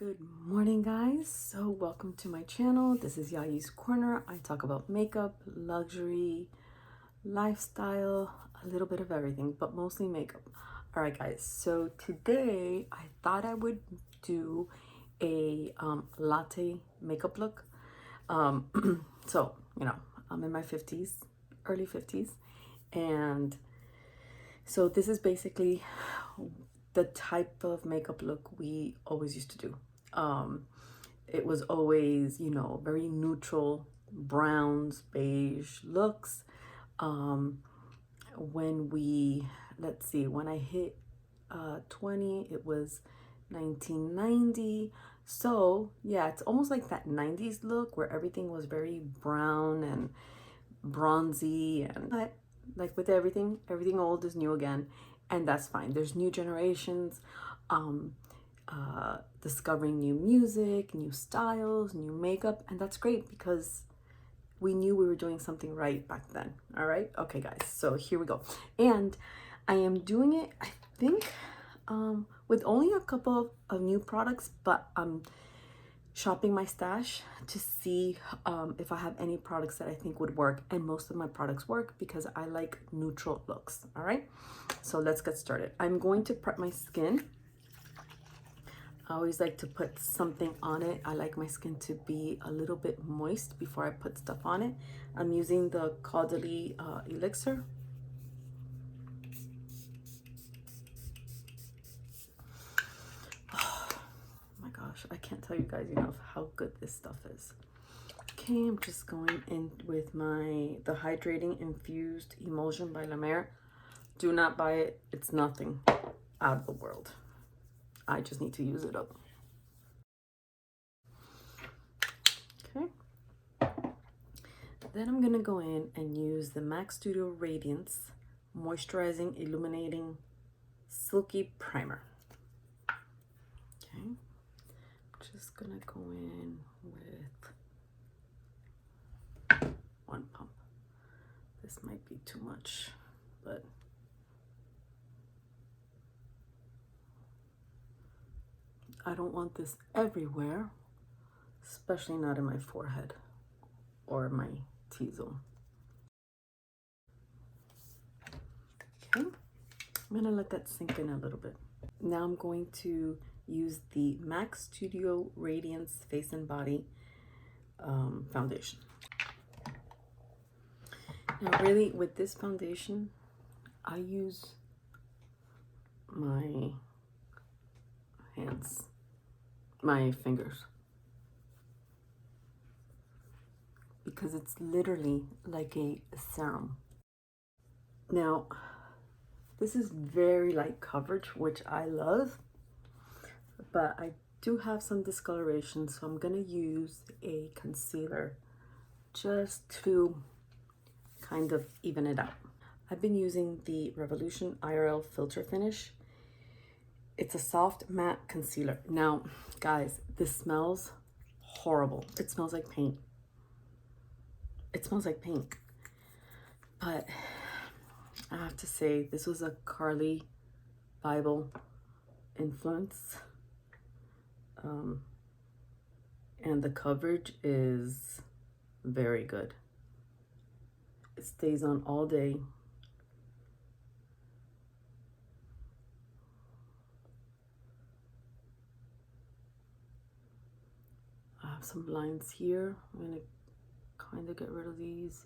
Good morning, guys. So welcome to my channel. This is Yayis Corner. I talk about makeup, luxury, lifestyle, a little bit of everything, but mostly makeup. All right, guys. So today I thought I would do a latte makeup look. So, I'm in my 50s, early 50s, and so this is basically the type of makeup look we always used to do. It was always, very neutral, browns, beige looks. When I hit 20, it was 1990. So yeah, it's almost like that 90s look where everything was very brown and bronzy, but like with everything old is new again, and that's fine. There's new generations discovering new music, new styles, new makeup, and that's great because we knew we were doing something right back then. All right, okay guys, so here we go. And I am doing it, I think, with only a couple of new products, but I'm shopping my stash to see if I have any products that I think would work, and most of my products work because I like neutral looks. All right, so let's get started. I'm going to prep my skin. I always like to put something on it. I like my skin to be a little bit moist before I put stuff on it. I'm using the Caudalie elixir. Oh my gosh, I can't tell you guys enough how good this stuff is. Okay, I'm just going in with the Hydrating Infused Emulsion by La Mer. Do not buy it. It's nothing out of the world. I just need to use it up. Okay. Then I'm going to go in and use the MAC Studio Radiance Moisturizing Illuminating Silky Primer. Okay. Just going to go in with one pump. This might be too much, but I don't want this everywhere, especially not in my forehead or my T-zone. Okay, I'm gonna let that sink in a little bit. Now I'm going to use the MAC Studio Radiance Face and Body foundation. Now really, with this foundation, I use my hands, my fingers, because it's literally like a serum. Now, this is very light coverage, which I love, but I do have some discoloration, so I'm gonna use a concealer just to kind of even it out. I've been using the Revolution IRL Filter Finish. It's a soft matte concealer. Now, guys, this smells horrible. It smells like paint. It smells like paint. But I have to say, this was a Carly Bible influence. And the coverage is very good. It stays on all day. I have some lines here. I'm gonna kind of get rid of these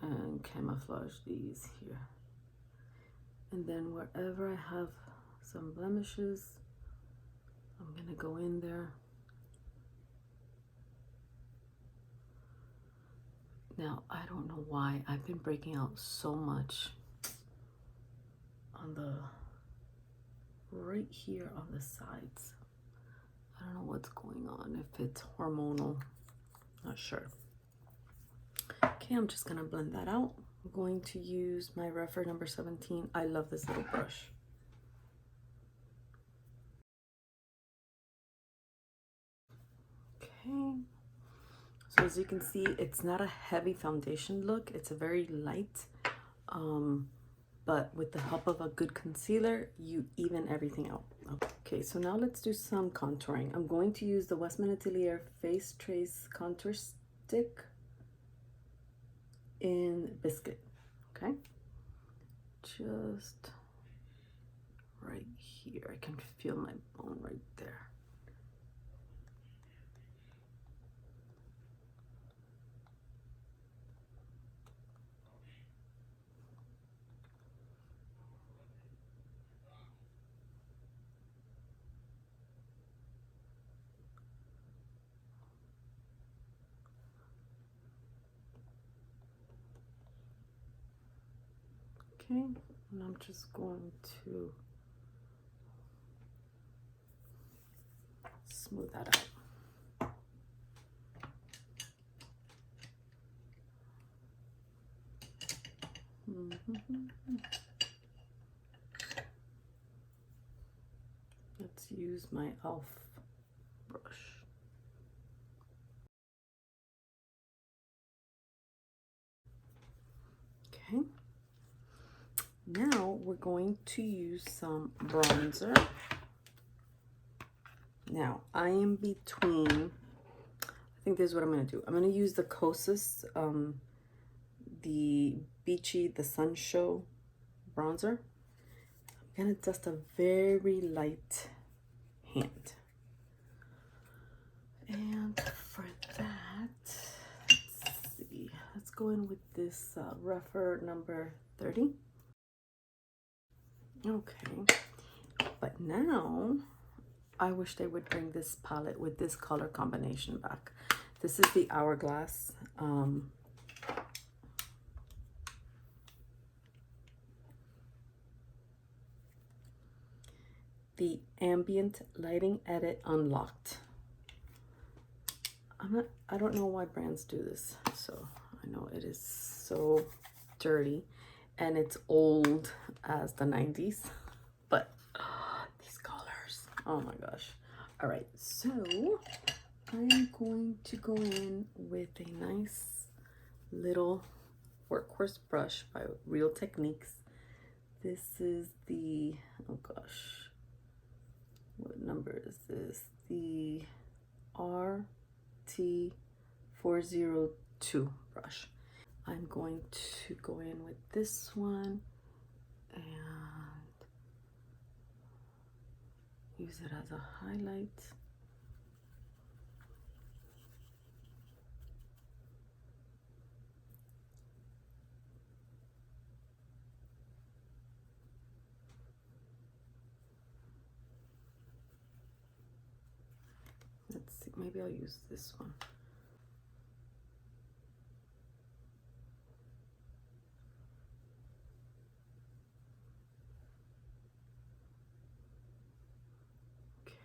and camouflage these here. And then wherever I have some blemishes, I'm gonna go in there. Now, I don't know why I've been breaking out so much on right here on the sides. I don't know what's going on, if it's hormonal, not sure. Okay, I'm just gonna blend that out. I'm going to use my Refer number 17. I love this little brush. Okay, so as you can see, it's not a heavy foundation look. It's a very light but with the help of a good concealer, you even everything out. Okay, so now let's do some contouring. I'm going to use the Westman Atelier Face Trace Contour Stick in Biscuit, okay? Just right here. I can feel my bone right there. Okay, and I'm just going to smooth that out. Let's use my e.l.f. brush. Okay. Now we're going to use some bronzer. Now I am between, I think this is what I'm going to do. I'm going to use the Kosas, the Beachy, the Sun Show bronzer. I'm going to dust a very light hand. And for that, let's see. Let's go in with this rougher number 30. Okay. But now, I wish they would bring this palette with this color combination back. This is the Hourglass. The Ambient Lighting Edit Unlocked. I don't know why brands do this. So I know it is so dirty and it's old as the 90s, but these colors, oh my gosh. All right, so I am going to go in with a nice little workhorse brush by Real Techniques. This is the, oh gosh, what number is this? The RT402 brush. I'm going to go in with this one and use it as a highlight. Let's see, maybe I'll use this one. Okay,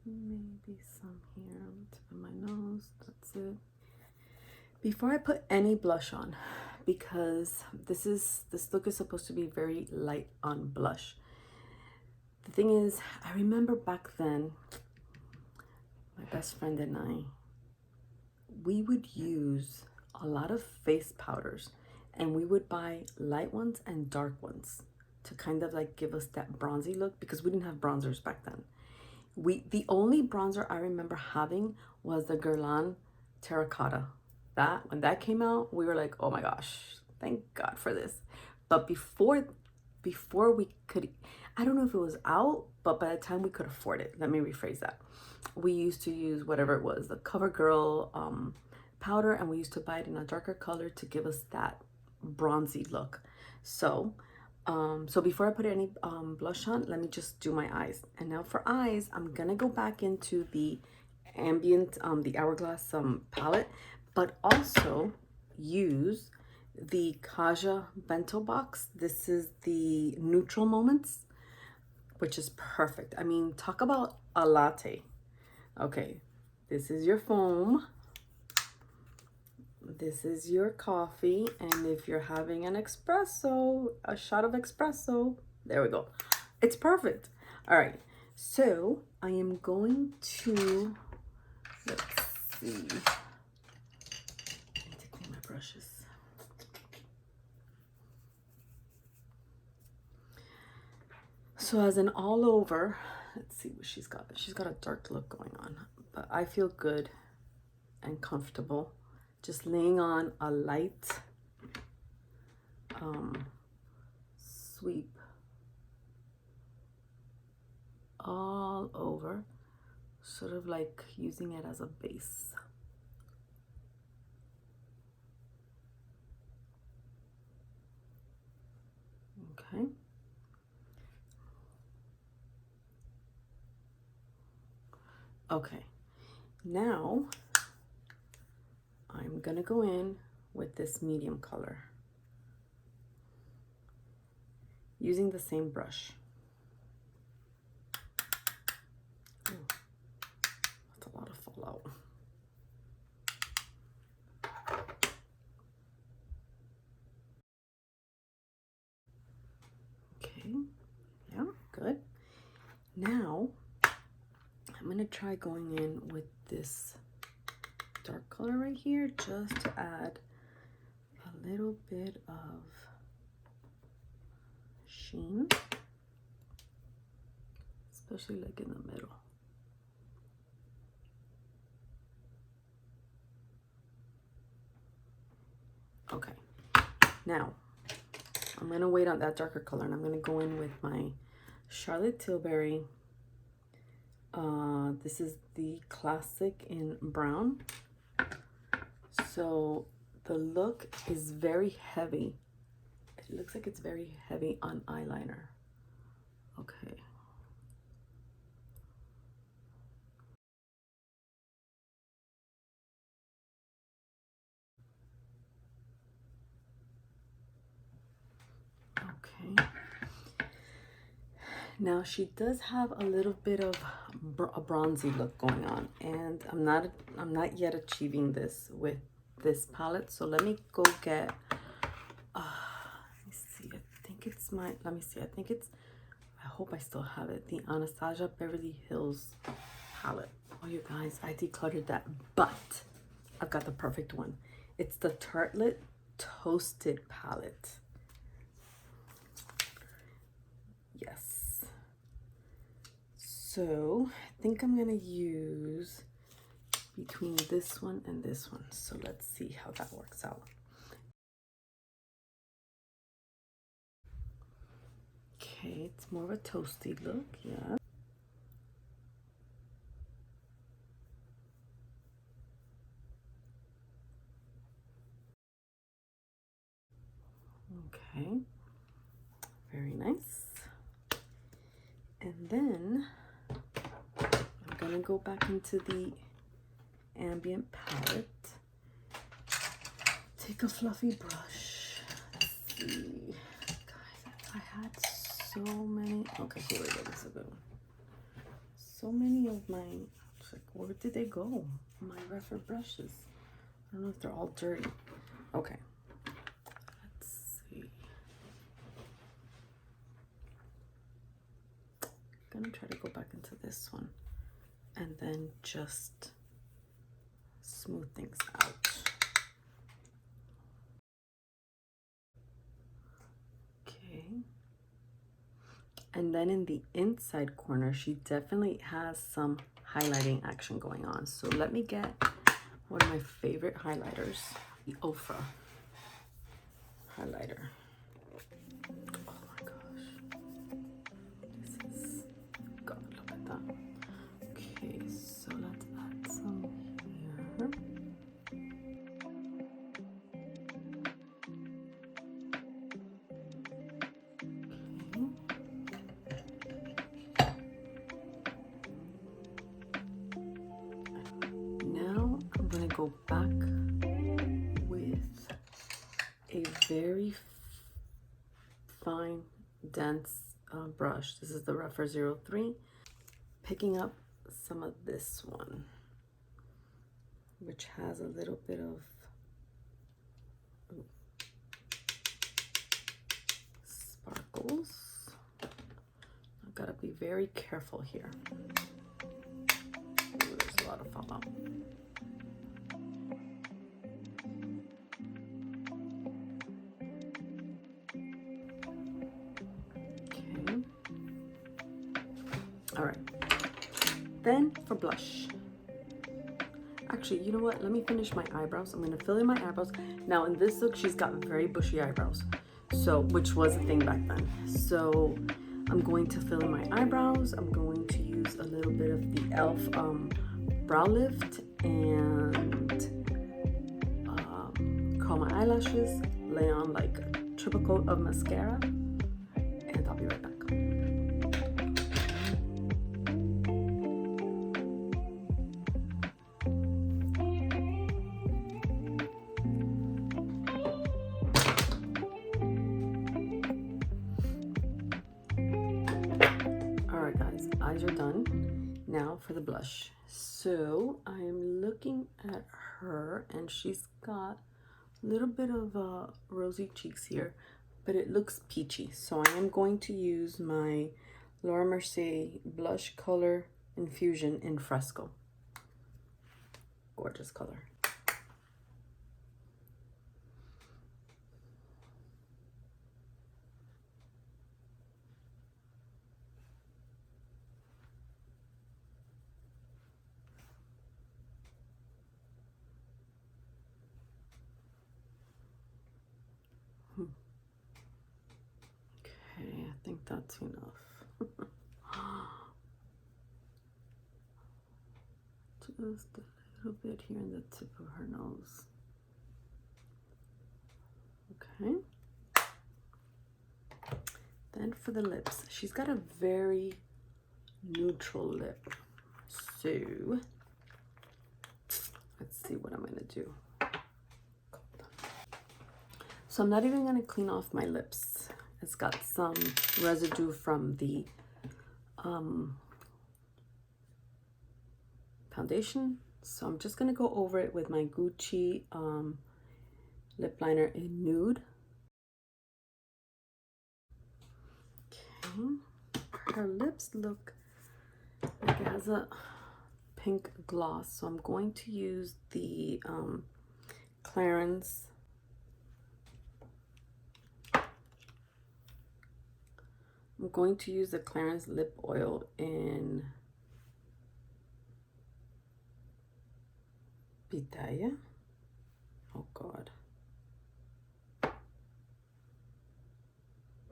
maybe some here on the tip of my nose. That's it. Before I put any blush on, because this look is supposed to be very light on blush. The thing is, I remember back then, my best friend and I, we would use a lot of face powders and we would buy light ones and dark ones to kind of like give us that bronzy look, because we didn't have bronzers back then. The only bronzer I remember having was the Guerlain Terracotta. That when that came out, we were like, oh my gosh, thank God for this. But before we could, I don't know if it was out, but by the time we could afford it, let me rephrase that, we used to use whatever it was, the CoverGirl powder, and we used to buy it in a darker color to give us that bronzy look. So so before I put any blush on, let me just do my eyes. And now for eyes, I'm gonna go back into the Ambient, the Hourglass palette, but also use the Kaja Bento Box. This is the Neutral Moments, which is perfect. I mean, talk about a latte. Okay, this is your foam. This is your coffee, and if you're having an espresso, a shot of espresso, there we go. It's perfect. All right, so I am going to, let's see. I need to clean my brushes. So as an all over, let's see what she's got. She's got a dark look going on, but I feel good and comfortable just laying on a light sweep all over, sort of like using it as a base. Okay. Okay, now I'm gonna go in with this medium color using the same brush. Ooh, that's a lot of fallout. Okay, yeah, good. Now I'm gonna try going in with this dark color right here just to add a little bit of sheen, especially like in the middle. Okay, now I'm gonna wait on that darker color and I'm gonna go in with my Charlotte Tilbury. This is the classic in brown. So the look is very heavy. It looks like it's very heavy on eyeliner. Okay. Okay. Now she does have a little bit of a bronzy look going on, and I'm not yet achieving this with this palette. So let me go get let me see, I think it's my, let me see, I think it's, I hope I still have it, the Anastasia Beverly Hills palette. Oh, you guys, I decluttered that, but I've got the perfect one. It's the Tartelette Toasted palette. Yes. So I think I'm gonna use between this one and this one. So let's see how that works out. Okay, it's more of a toasty look, yeah. Okay, very nice. And then I'm gonna go back into the ambient palette. Take a fluffy brush. Let's see. Guys, I had so many. Okay, here we go. This is a good one. So many of my, like, where did they go? My refer brushes. I don't know if they're all dirty. Okay. Let's see. I'm gonna try to go back into this one and then just smooth things out. Okay. And then in the inside corner, she definitely has some highlighting action going on. So let me get one of my favorite highlighters, the Ofra highlighter. Oh my gosh. This is, God, look at that. Okay, so let's add some here. Go back with a very fine, dense brush. This is the Refer 03. Picking up some of this one, which has a little bit of sparkles. I've got to be very careful here. Ooh, there's a lot of fallout. All right. Then for blush. Actually, you know what? Let me finish my eyebrows. I'm going to fill in my eyebrows. Now, in this look, she's got very bushy eyebrows. So, which was a thing back then. So, I'm going to fill in my eyebrows. I'm going to use a little bit of the e.l.f. Brow Lift and curl my eyelashes. Lay on like a triple coat of mascara. And I'll be right back. Eyes are done. Now for the blush. So I'm looking at her and she's got a little bit of rosy cheeks here, but it looks peachy. So I am going to use my Laura Mercier Blush Color Infusion in Fresco. Gorgeous color. Okay, I think that's enough. Just a little bit here in the tip of her nose. Okay. Then for the lips, she's got a very neutral lip. So let's see what I'm gonna do. So I'm not even gonna clean off my lips. It's got some residue from the foundation. So I'm just gonna go over it with my Gucci lip liner in Nude. Okay, her lips look like it has a pink gloss. So I'm going to use the Clarins I'm going to use the Clarins lip oil in Pitaya. Oh God.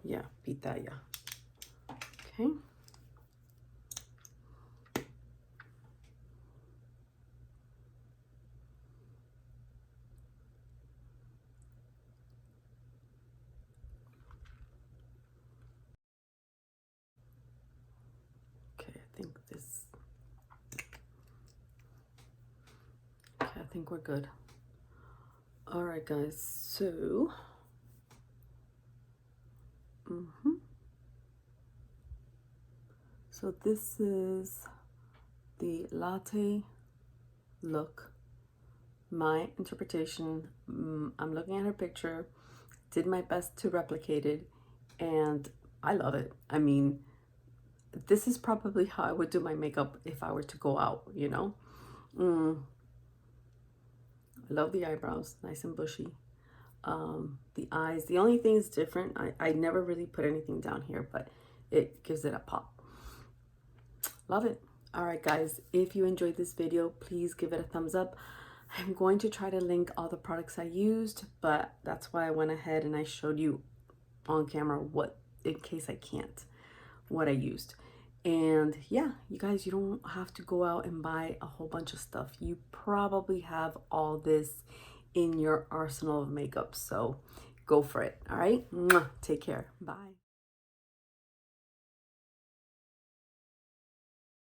Yeah, Pitaya. Okay. I think we're good. All right, guys. So, so this is the latte look. My interpretation. I'm looking at her picture. Did my best to replicate it, and I love it. I mean, this is probably how I would do my makeup if I were to go out, you know. I love the eyebrows, nice and bushy. The eyes, the only thing is different. I never really put anything down here, but it gives it a pop. Love it. All right, guys, if you enjoyed this video, please give it a thumbs up. I'm going to try to link all the products I used, but that's why I went ahead and I showed you on camera what, in case I can't, what I used. And yeah, you guys, you don't have to go out and buy a whole bunch of stuff. You probably have all this in your arsenal of makeup, so go for it. All right, take care. Bye.